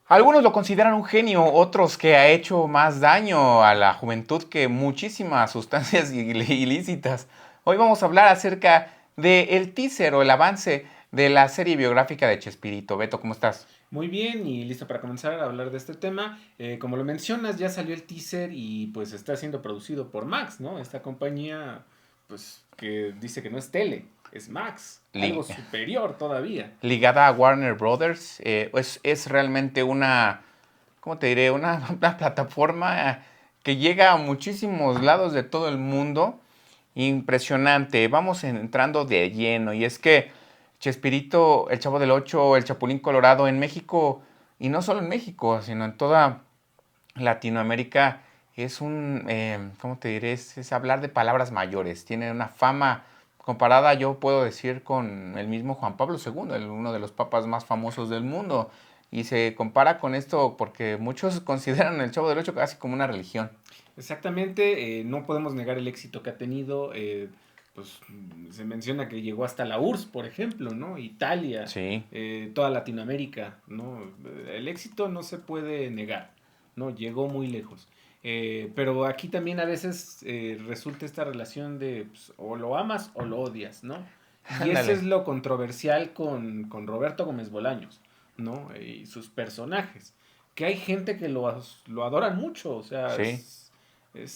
Algunos lo consideran un genio, otros que ha hecho más daño a la juventud que muchísimas sustancias ilícitas. Hoy vamos a hablar acerca del teaser o el avance de la serie biográfica de Chespirito. Beto, ¿cómo estás? Muy bien, y listo para comenzar a hablar de este tema. Como lo mencionas, ya salió el teaser y pues está siendo producido por Max, ¿no? Esta compañía, pues que dice que no es tele, es Max, algo Li- superior todavía. Ligada a Warner Brothers, es realmente una, ¿cómo te diré? Una plataforma que llega a muchísimos lados de todo el mundo. Impresionante. Vamos entrando de lleno. Y es que Chespirito, el Chavo del Ocho, el Chapulín Colorado en México, y no solo en México, sino en toda Latinoamérica, es ¿cómo te diré? Es hablar de palabras mayores. Tiene una fama comparada, yo puedo decir, con el mismo Juan Pablo II, uno de los papas más famosos del mundo. Y se compara con esto porque muchos consideran el Chavo del Ocho casi como una religión. Exactamente, no podemos negar el éxito que ha tenido. Pues se menciona que llegó hasta la URSS, por ejemplo, ¿no? Italia, Sí, toda Latinoamérica, ¿no? El éxito no se puede negar, ¿no? Llegó muy lejos. Pero aquí también a veces resulta esta relación de pues, o lo amas o lo odias, ¿no? Y eso es ándale. lo controversial con Roberto Gómez Bolaños, ¿no? Y sus personajes. Que hay gente que lo adoran mucho, o sea, Sí.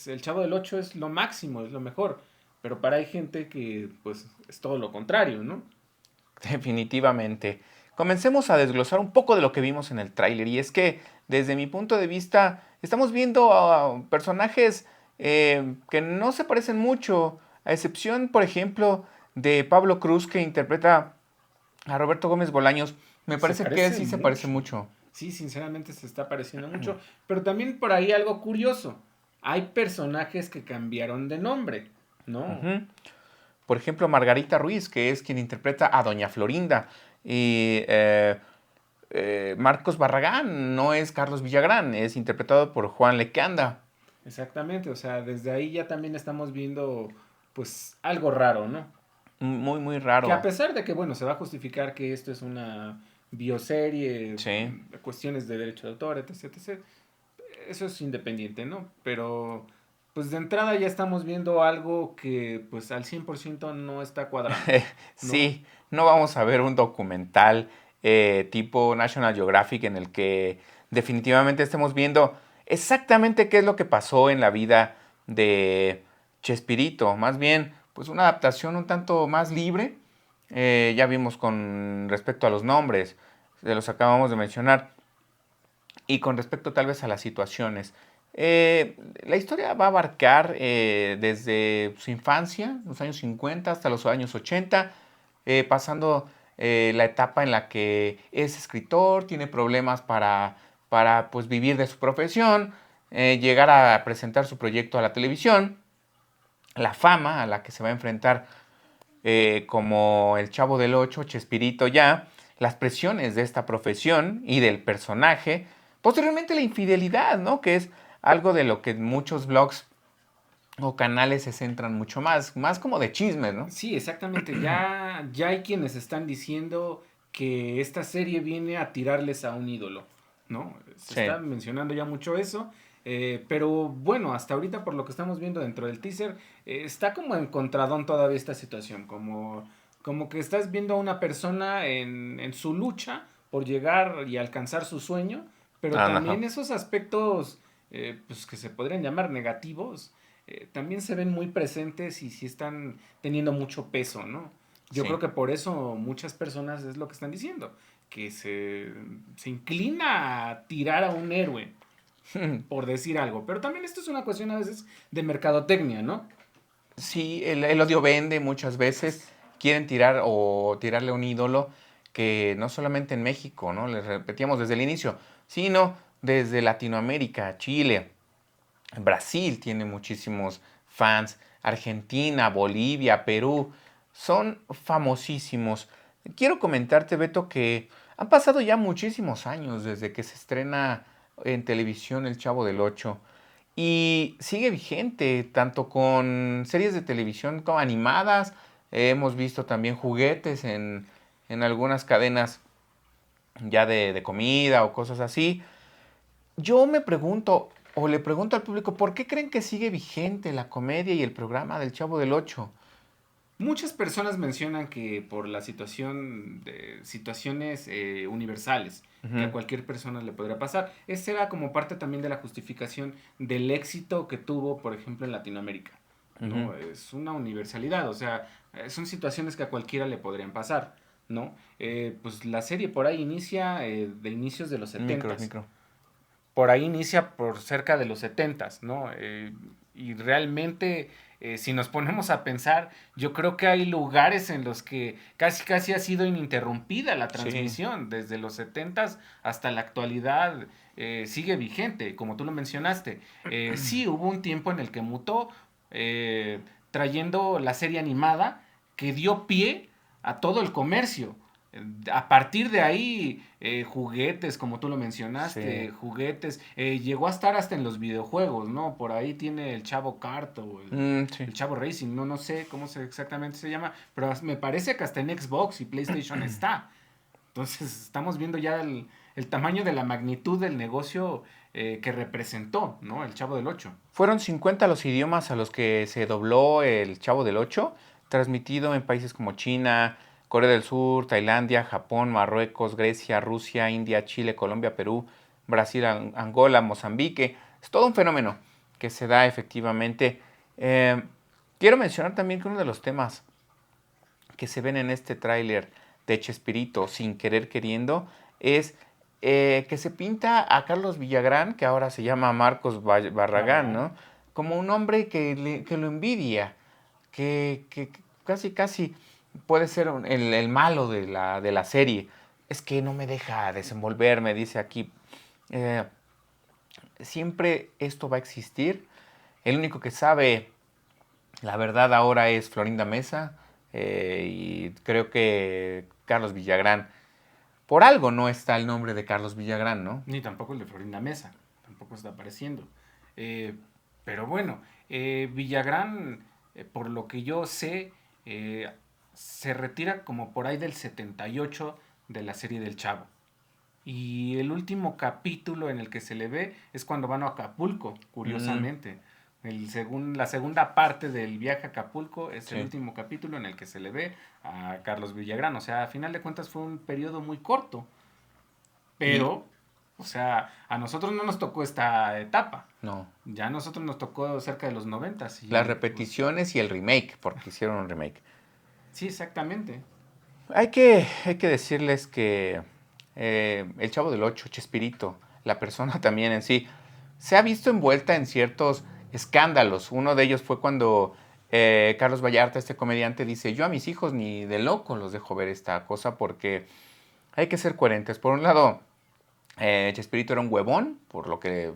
el Chavo del Ocho es lo máximo, es lo mejor. Pero para hay gente que pues es todo lo contrario, ¿no? Definitivamente. Comencemos a desglosar un poco de lo que vimos en el tráiler. Y es que, desde mi punto de vista, estamos viendo a personajes que no se parecen mucho, a excepción, por ejemplo, de Pablo Cruz, que interpreta a Roberto Gómez Bolaños. Me Se parece que él parece sí se parece mucho. mucho. Sí, sinceramente se está pareciendo mucho. Pero también por ahí algo curioso. Hay personajes que cambiaron de nombre, ¿no? Ujú. Por ejemplo, Margarita Ruiz, que es quien interpreta a Doña Florinda. Y Marcos Barragán no es Carlos Villagrán, es interpretado por Juan Lecanda. Exactamente, o sea, desde ahí ya también estamos viendo pues algo raro, ¿no? Muy, muy Que a raro. pesar de que, bueno, se va a justificar que esto es una bioserie, Sí. cuestiones de derecho de autor, etc, etc, eso es independiente, ¿no? Pero, pues de entrada ya estamos viendo algo que, pues al 100% no está cuadrando, ¿no? Sí, no vamos a ver un documental tipo National Geographic en el que definitivamente estemos viendo exactamente qué es lo que pasó en la vida de Chespirito. Más bien, pues una adaptación un tanto más libre. Ya vimos con respecto a los nombres, de los acabamos de mencionar, y con respecto tal vez a las situaciones. La historia va a abarcar desde su infancia, los años 50 hasta los años 80, pasando la etapa en la que es escritor, tiene problemas para pues, vivir de su profesión, llegar a presentar su proyecto a la televisión, la fama a la que se va a enfrentar como el Chavo del Ocho, Chespirito ya, las presiones de esta profesión y del personaje, posteriormente la infidelidad, ¿no? Que es algo de lo que muchos blogs o canales se centran mucho más, más como de chismes, ¿no? Sí, exactamente. Ya hay quienes están diciendo que esta serie viene a tirarles a un ídolo, ¿no? Se está Sí. mencionando ya mucho eso. Pero bueno, hasta ahorita por lo que estamos viendo dentro del teaser, está como encontradón todavía esta situación, como que estás viendo a una persona en su lucha por llegar y alcanzar su sueño, pero también Ajá. esos aspectos pues que se podrían llamar negativos, también se ven muy presentes y sí están teniendo mucho peso, ¿no? Yo creo Sí. que por eso muchas personas es lo que están diciendo, que se inclina a tirar a un héroe, por decir algo. Pero también esto es una cuestión a veces de mercadotecnia, ¿no? Sí, el odio vende muchas veces. Quieren tirar o tirarle a un ídolo que no solamente en México, ¿no? Les repetíamos desde el inicio, sino desde Latinoamérica, Chile, Brasil tiene muchísimos fans, Argentina, Bolivia, Perú, son famosísimos. Quiero comentarte, Beto, que han pasado ya muchísimos años desde que se estrena en televisión El Chavo del Ocho y sigue vigente, tanto con series de televisión como animadas. Hemos visto también juguetes en algunas cadenas ya de comida o cosas así. Yo me pregunto, o le pregunto al público, ¿por qué creen que sigue vigente la comedia y el programa del Chavo del Ocho? Muchas personas mencionan que por la situación de situaciones universales que a Ujú, cualquier persona le podría pasar. Esa era como parte también de la justificación del éxito que tuvo, por ejemplo, en Latinoamérica. ujú. ¿No? Es una universalidad, o sea, son situaciones que a cualquiera le podrían pasar, ¿no? Pues la serie por ahí inicia de inicios de los Micro, setentas, micro. por ahí inicia por cerca de los setentas, ¿no? Y realmente, si nos ponemos a pensar, yo creo que hay lugares en los que casi casi ha sido ininterrumpida la Sí. transmisión, desde los setentas hasta la actualidad sigue vigente, como tú lo mencionaste. Sí, hubo un tiempo en el que mutó, eh, trayendo la serie animada que dio pie a todo el comercio. A partir de ahí, juguetes, como tú lo Sí. mencionaste, juguetes, llegó a estar hasta en los videojuegos, ¿no? Por ahí tiene el Chavo Kart o Sí. el Chavo Racing, no sé cómo exactamente se llama, pero me parece que hasta en Xbox y PlayStation está. Entonces estamos viendo ya el tamaño de la magnitud del negocio que representó, ¿no? El Chavo del Ocho. Fueron 50 los idiomas a los que se dobló el Chavo del Ocho, transmitido en países como China, Corea del Sur, Tailandia, Japón, Marruecos, Grecia, Rusia, India, Chile, Colombia, Perú, Brasil, Angola, Mozambique. Es todo un fenómeno que se da efectivamente. Eh, Quiero mencionar también que uno de los temas que se ven en este tráiler de Chespirito, sin querer queriendo, es que se pinta a Carlos Villagrán, que ahora se llama Marcos Barragán, Barragán. ¿no? Como un hombre que lo envidia, que casi, casi puede ser el malo de la serie. Es que no me deja desenvolverme, dice aquí. Eh, Siempre esto va a existir. El único que sabe la verdad ahora es Florinda Mesa, y creo que Carlos Villagrán, por algo no está el nombre de Carlos Villagrán, ¿no? Ni tampoco el de Florinda Mesa, tampoco está apareciendo. Eh, pero bueno, Villagrán, por lo que yo sé, eh, se retira como por ahí del 78 de la serie del Chavo. Y el último capítulo en el que se le ve es cuando van a Acapulco, Mm, curiosamente. La segunda parte del viaje a Acapulco es el sí. último capítulo en el que se le ve a Carlos Villagrán. O sea, a final de cuentas fue un periodo muy corto. Y Pero, o sea, a nosotros no nos tocó esta etapa. no, Ya a nosotros nos tocó cerca de los noventas las y pues repeticiones y el remake, porque hicieron un remake. sí, exactamente. Hay que decirles que el Chavo del Ocho, Chespirito, la persona también en sí, se ha visto envuelta en ciertos escándalos. Uno de ellos fue cuando Carlos Vallarta, este comediante, dice, yo a mis hijos ni de loco los dejo ver esta cosa porque hay que ser coherentes. Por un lado, Chespirito era un huevón, por lo que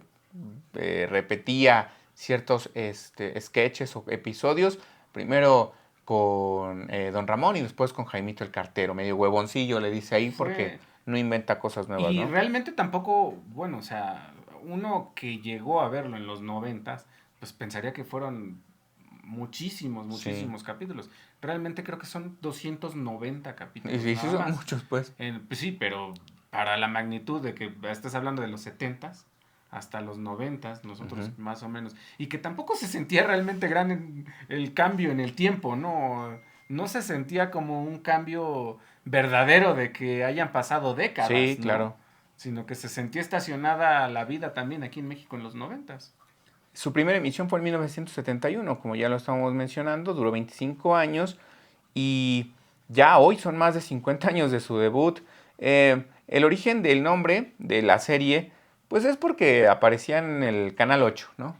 repetía ciertos sketches o episodios, primero con Don Ramón y después con Jaimito el Cartero, medio huevoncillo le dice ahí porque Fue. no inventa cosas nuevas, Y ¿no? realmente tampoco, bueno, o sea, uno que llegó a verlo en los noventas, pues pensaría que fueron muchísimos, Sí. muchísimos capítulos. Realmente creo que son 290 Y capítulos, sí, sí nada son más. muchos, pues. Pues sí, pero para la magnitud de que estás hablando de los setentas hasta los noventas, nosotros Ujú. más o menos, y que tampoco se sentía realmente grande el cambio en el tiempo, ¿no? No se sentía como un cambio verdadero de que hayan pasado Sí, décadas, ¿no? claro. Sino que se sentía estacionada la vida también aquí en México en los noventas. Su primera emisión fue en 1971, como ya lo estábamos mencionando, duró 25 años y ya hoy son más de 50 años de su debut. El origen del nombre de la serie, pues es porque aparecían en el Canal 8, ¿no?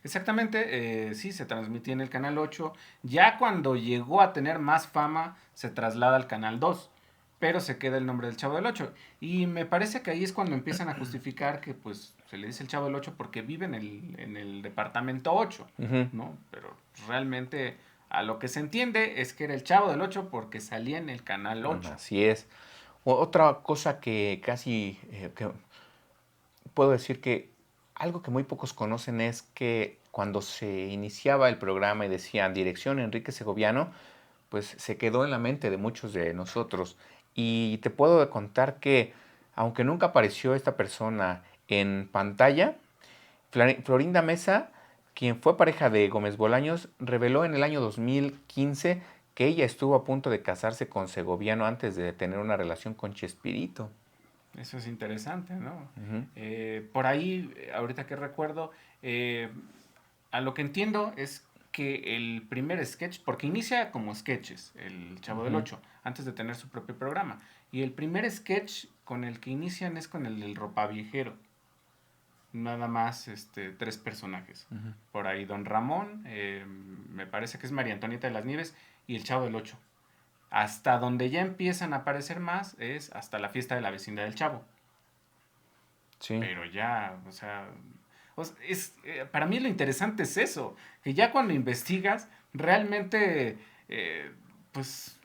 Exactamente, sí, se transmitía en el Canal 8. Ya cuando llegó a tener más fama, se traslada al Canal 2, pero se queda el nombre del Chavo del 8. Y me parece que ahí es cuando empiezan a justificar que pues se le dice el Chavo del 8 porque vive en el departamento 8, Ujú. ¿no? Pero realmente a lo que se entiende es que era el Chavo del 8 porque salía en el Canal 8. Así es. Otra cosa que casi que puedo decir que algo que muy pocos conocen es que cuando se iniciaba el programa y decían dirección Enrique Segoviano, pues se quedó en la mente de muchos de nosotros. Y te puedo contar que, aunque nunca apareció esta persona en pantalla, Florinda Mesa, quien fue pareja de Gómez Bolaños, reveló en el año 2015 que ella estuvo a punto de casarse con Segoviano antes de tener una relación con Chespirito. Eso es interesante, ¿no? Ujú. Por ahí, ahorita que recuerdo, eh, a lo que entiendo es que el primer sketch, porque inicia como sketches, el Chavo del Ujú. Ocho, antes de tener su propio programa. Y el primer sketch con el que inician es con el del ropaviejero. Nada más tres personajes. Ujú. Por ahí Don Ramón, me parece que es María Antonieta de las Nieves y el Chavo del Ocho. Hasta donde ya empiezan a aparecer más es hasta la fiesta de la vecindad del Chavo. Sí, Pero ya, para mí lo interesante es eso, que ya cuando investigas, realmente, eh, pues,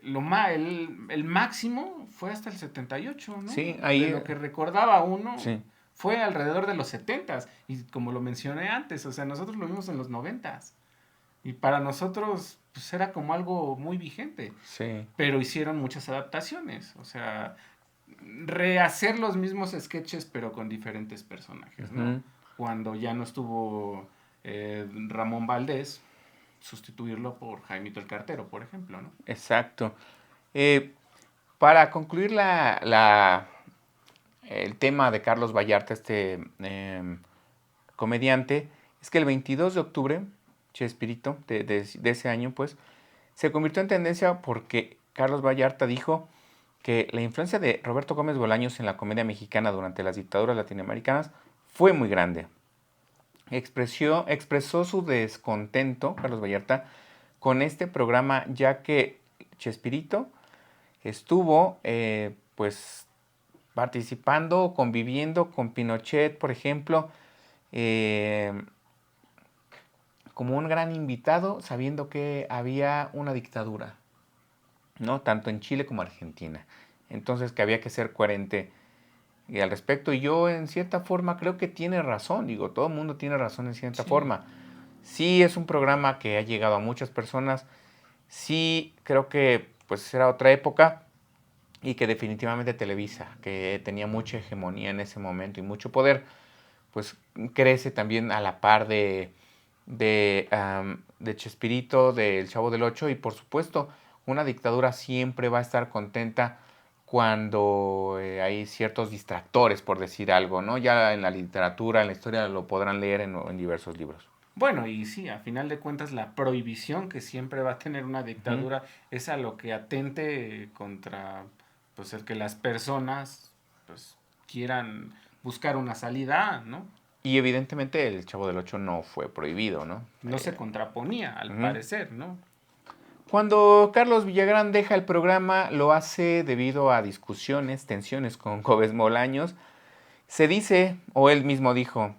el máximo fue hasta el 78, ¿no? sí, De ahí, lo que recordaba uno, sí, fue alrededor de los 70s, y como lo mencioné antes, o sea, nosotros lo vimos en los 90s, y para nosotros, pues, era como algo muy vigente, sí. pero hicieron muchas adaptaciones, o sea, rehacer los mismos sketches pero con diferentes personajes, ¿no? Ujú. Cuando ya no estuvo Ramón Valdés, sustituirlo por Jaimito el Cartero, por ejemplo, ¿no? Exacto. Eh, para concluir el tema de Carlos Vallarta, comediante, es que el 22 de octubre, Chespirito, de ese año, pues, se convirtió en tendencia porque Carlos Vallarta dijo que la influencia de Roberto Gómez Bolaños en la comedia mexicana durante las dictaduras latinoamericanas fue muy grande. Expresó su descontento, Carlos Vallarta, con este programa, ya que Chespirito estuvo, pues, participando, conviviendo con Pinochet, por ejemplo, eh, como un gran invitado, sabiendo que había una dictadura, ¿no? Tanto en Chile como Argentina. Entonces que había que ser coherente al respecto. Y yo en cierta forma creo que tiene razón. Digo, todo el mundo tiene razón en cierta Sí. forma. Sí es un programa que ha llegado a muchas personas. Sí creo que pues era otra época. Y que definitivamente Televisa, que tenía mucha hegemonía en ese momento y mucho poder, pues crece también a la par de Chespirito, del Chavo del Ocho, y por supuesto, una dictadura siempre va a estar contenta cuando hay ciertos distractores, por decir algo, ¿no? Ya en la literatura, en la historia, lo podrán leer en diversos libros. Bueno, y sí, a final de cuentas la prohibición que siempre va a tener una Ujú. dictadura es a lo que atente contra, pues, el que las personas, pues, quieran buscar una salida, ¿no? Y evidentemente el Chavo del Ocho no fue prohibido, ¿no? No se contraponía, al Ujú. parecer, ¿no? Cuando Carlos Villagrán deja el programa, lo hace debido a discusiones, tensiones con Gómez Bolaños. Se dice, o él mismo dijo,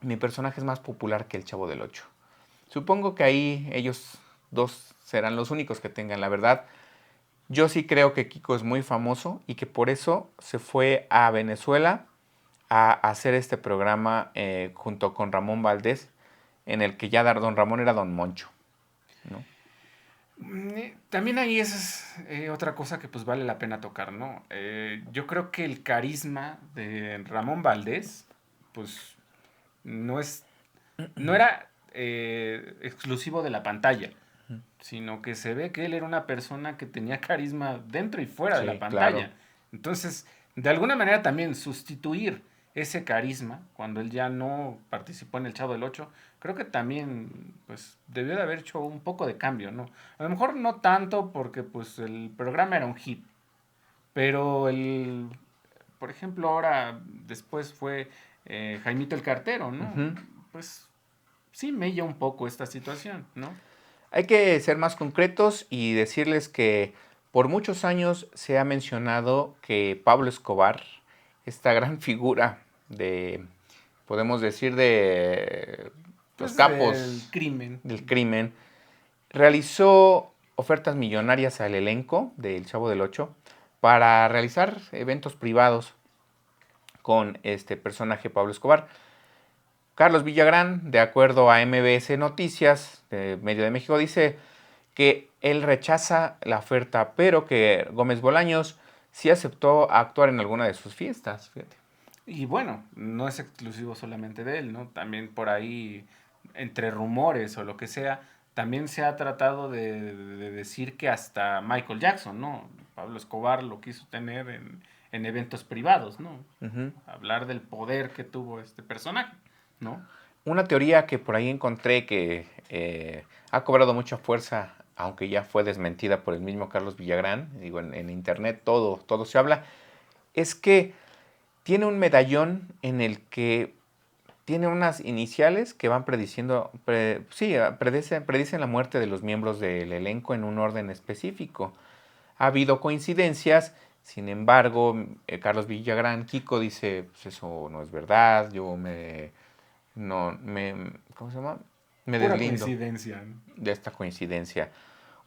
mi personaje es más popular que el Chavo del Ocho. Supongo que ahí ellos dos serán los únicos que tengan la verdad. Yo sí creo que Kiko es muy famoso y que por eso se fue a Venezuela a hacer este programa junto con Ramón Valdés, en el que ya don Ramón era don Moncho, ¿no? También ahí esa es otra cosa que pues vale la pena tocar, ¿no? Yo creo que el carisma de Ramón Valdés, pues no es, no era exclusivo de la pantalla, sino que se ve que él era una persona que tenía carisma dentro y fuera de la Sí, claro. pantalla. Entonces, de alguna manera también sustituir ese carisma cuando él ya no participó en el Chavo del Ocho, creo que también pues debió de haber hecho un poco de cambio, ¿no? A lo mejor no tanto porque pues el programa era un hit, pero por ejemplo, ahora después fue Jaimito el Cartero, ¿no? Ujú. Pues sí mella un poco esta situación, ¿no? Hay que ser más concretos y decirles que por muchos años se ha mencionado que Pablo Escobar, esta gran figura de, podemos decir, de los Pues del capos crimen. del crimen, realizó ofertas millonarias al elenco del Chavo del Ocho para realizar eventos privados con este personaje Pablo Escobar. Carlos Villagrán, de acuerdo a MBS Noticias, de Medio de México, dice que él rechaza la oferta, pero que Gómez Bolaños sí aceptó actuar en alguna de sus fiestas, fíjate. Y bueno, no es exclusivo solamente de él, ¿no? También por ahí, entre rumores o lo que sea, también se ha tratado de decir que hasta Michael Jackson, ¿no? Pablo Escobar lo quiso tener en eventos privados, ¿no? Ujú. Hablar del poder que tuvo este personaje, ¿no? Una teoría que por ahí encontré que ha cobrado mucha fuerza, aunque ya fue desmentida por el mismo Carlos Villagrán, digo, en internet todo se habla, es que tiene un medallón en el que tiene unas iniciales que van prediciendo, predicen la muerte de los miembros del elenco en un orden específico. Ha habido coincidencias, sin embargo, Carlos Villagrán, Kiko dice, pues eso no es verdad, no, ¿cómo se llama? Me Pura deslindo coincidencia, ¿no? de esta coincidencia.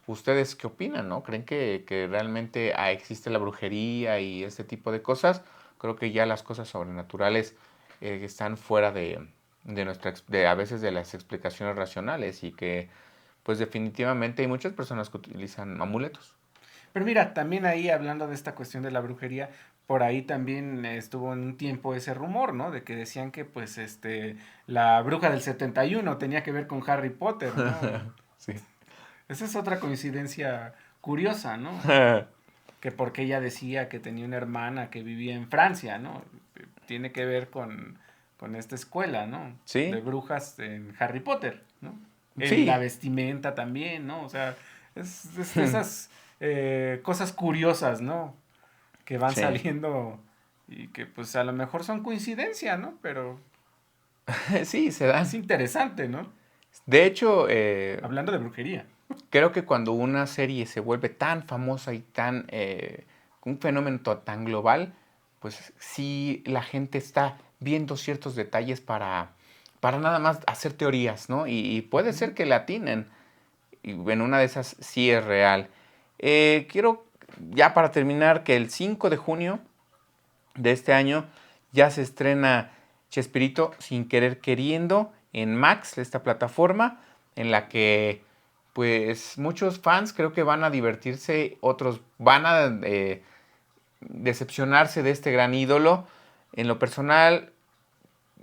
¿Ustedes qué opinan, no? ¿Creen que realmente existe la brujería y este tipo de cosas? Creo que ya las cosas sobrenaturales están fuera de a veces de las explicaciones racionales y que pues definitivamente hay muchas personas que utilizan amuletos. Pero mira, también ahí hablando de esta cuestión de la brujería, por ahí también estuvo en un tiempo ese rumor, ¿no? De que decían que pues la bruja del 71 tenía que ver con Harry Potter, ¿no? Sí. Esa es otra coincidencia curiosa, ¿no? Que porque ella decía que tenía una hermana que vivía en Francia, ¿no? Tiene que ver con esta escuela, ¿no? De Sí, brujas en Harry Potter, ¿no? En la sí. vestimenta también, ¿no? O sea, es de esas cosas curiosas, ¿no? Que van Sí. saliendo y que pues a lo mejor son coincidencia, ¿no? Pero Sí, se es dan. interesante, ¿no? De hecho, Hablando de brujería. creo que cuando una serie se vuelve tan famosa y tan un fenómeno tan global, pues sí la gente está viendo ciertos detalles para nada más hacer teorías, ¿no? Y puede ser Ujú. que la atinen. Y en una de esas sí es real. Quiero, ya para terminar, que el 5 de junio de este año ya se estrena Chespirito sin querer queriendo en Max, esta plataforma en la que pues muchos fans creo que van a divertirse, otros van a decepcionarse de este gran ídolo. En lo personal,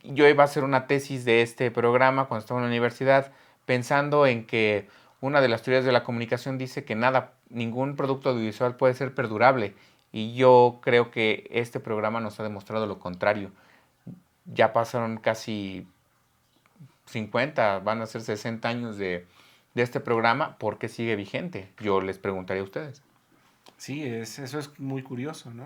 yo iba a hacer una tesis de este programa cuando estaba en la universidad, pensando en que una de las teorías de la comunicación dice que ningún producto audiovisual puede ser perdurable. Y yo creo que este programa nos ha demostrado lo contrario. Ya pasaron casi 50, van a ser 60 años de este programa, ¿por qué sigue vigente? Yo les preguntaría a ustedes. Sí, eso es muy curioso, ¿no?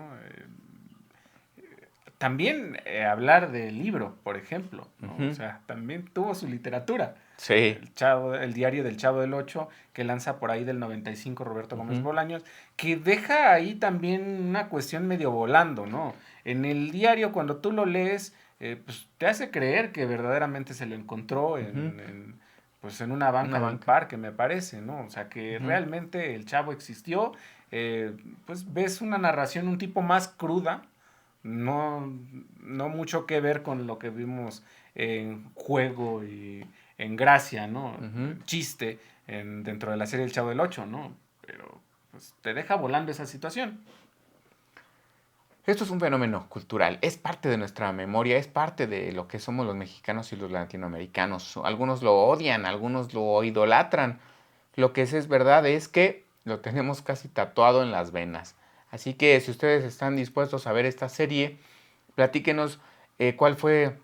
También hablar del libro, por ejemplo, ¿no? O Ujú. sea, también tuvo su literatura. Sí. El diario del Chavo del Ocho, que lanza por ahí del 95 Roberto Gómez Ujú. Bolaños, que deja ahí también una cuestión medio volando, ¿no? En el diario, cuando tú lo lees, pues te hace creer que verdaderamente se lo encontró Ujú. pues en una Una banca del banca. parque, me parece, ¿no? O sea, que Ujú. realmente el Chavo existió. Pues ves una narración un tipo más cruda, no, no mucho que ver con lo que vimos en Juego y en Gracia, ¿no? Ujú. Chiste dentro de la serie El Chavo del Ocho, ¿no? Pero pues te deja volando esa situación. Esto es un fenómeno cultural, es parte de nuestra memoria, es parte de lo que somos los mexicanos y los latinoamericanos. Algunos lo odian, algunos lo idolatran. Lo que es verdad es que lo tenemos casi tatuado en las venas. Así que si ustedes están dispuestos a ver esta serie, platíquenos cuál fue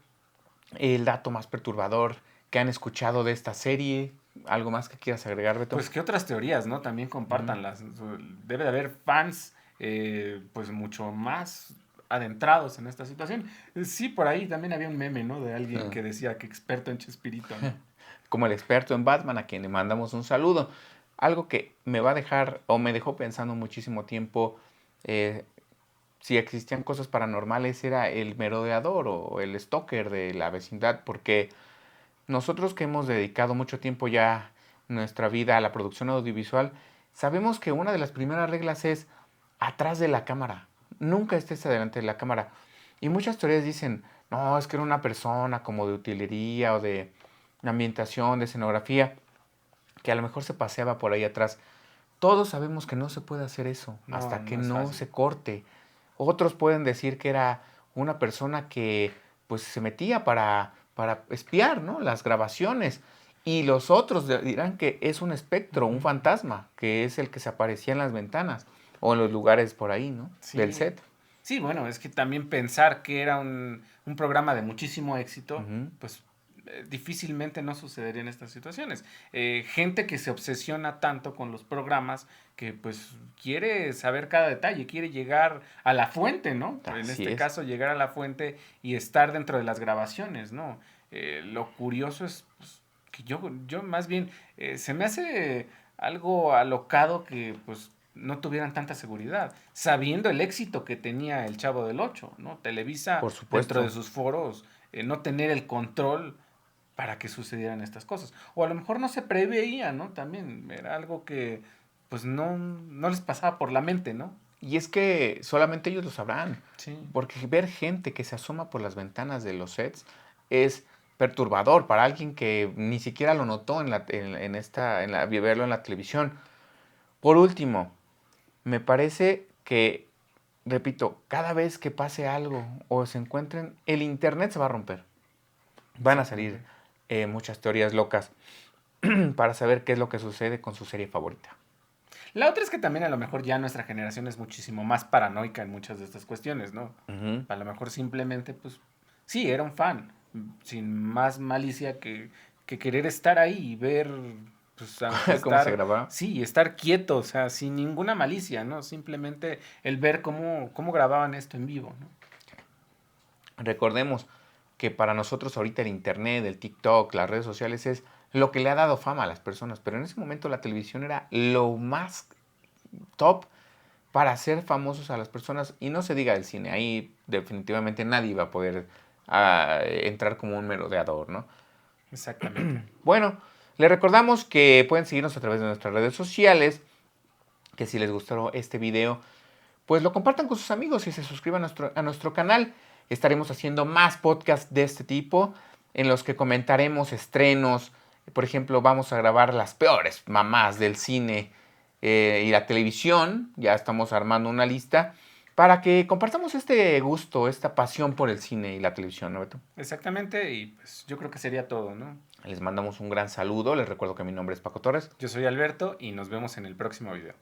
el dato más perturbador que han escuchado de esta serie. ¿Algo más que quieras agregar, Beto? Pues qué otras teorías, ¿no? También Ujú. compártanlas. Debe de haber fans pues mucho más adentrados en esta situación. Sí, por ahí también había un meme, ¿no? De alguien que decía que experto en Chespirito, ¿no? Como el experto en Batman, a quien le mandamos un saludo. Algo que me va a dejar o me dejó pensando muchísimo tiempo, eh, si existían cosas paranormales, era el merodeador o el stalker de la vecindad, porque nosotros que hemos dedicado mucho tiempo ya nuestra vida a la producción audiovisual, sabemos que una de las primeras reglas es atrás de la cámara. Nunca estés delante de la cámara. Y muchas teorías dicen, no, es que era una persona como de utilería o de ambientación, de escenografía, que a lo mejor se paseaba por ahí atrás. Todos sabemos que no se puede hacer eso hasta que no se corte. Otros pueden decir que era una persona que pues se metía para espiar, ¿no? Las grabaciones. Y los otros dirán que es un espectro, un fantasma, que es el que se aparecía en las ventanas o en los lugares por ahí, ¿no? Sí. Del set. Sí, bueno, es que también pensar que era un programa de muchísimo éxito, pues difícilmente no sucedería en estas situaciones. Gente que se obsesiona tanto con los programas que pues quiere saber cada detalle, quiere llegar a la fuente, ¿no? En Así este es. caso, llegar a la fuente y estar dentro de las grabaciones, ¿no? Lo curioso es pues, que yo más bien, se me hace algo alocado que pues no tuvieran tanta seguridad, sabiendo el éxito que tenía el Chavo del Ocho, ¿no? Televisa, Por dentro de supuesto. sus foros, no tener el control para que sucedieran estas cosas. O a lo mejor no se preveía, ¿no? También era algo que pues no les pasaba por la mente, ¿no? Y es que solamente ellos lo sabrán. Sí. Porque ver gente que se asoma por las ventanas de los sets es perturbador para alguien que ni siquiera lo notó verlo en la televisión. Por último, me parece que, repito, cada vez que pase algo o se encuentren, el internet se va a romper. Van a salir muchas teorías locas para saber qué es lo que sucede con su serie favorita. La otra es que también a lo mejor ya nuestra generación es muchísimo más paranoica en muchas de estas cuestiones, ¿no? A lo mejor simplemente, pues, sí, era un fan, sin más malicia que querer estar ahí y ver, pues, aunque ¿Cómo se estar, grababa? sí, estar quieto, o sea, sin ninguna malicia, ¿no? Simplemente el ver cómo grababan esto en vivo, ¿no? Recordemos que para nosotros ahorita el internet, el TikTok, las redes sociales es lo que le ha dado fama a las personas, pero en ese momento la televisión era lo más top para hacer famosos a las personas y no se diga el cine, ahí definitivamente nadie iba a poder entrar como un merodeador, ¿no? Exactamente. Bueno, les recordamos que pueden seguirnos a través de nuestras redes sociales, que si les gustó este video, pues lo compartan con sus amigos y se suscriban a nuestro canal. Estaremos haciendo más podcasts de este tipo en los que comentaremos estrenos. Por ejemplo, vamos a grabar las peores mamás del cine y la televisión. Ya estamos armando una lista para que compartamos este gusto, esta pasión por el cine y la televisión, ¿no, Beto? Exactamente, y pues yo creo que sería todo, ¿no? Les mandamos un gran saludo. Les recuerdo que mi nombre es Paco Torres. Yo soy Alberto y nos vemos en el próximo video.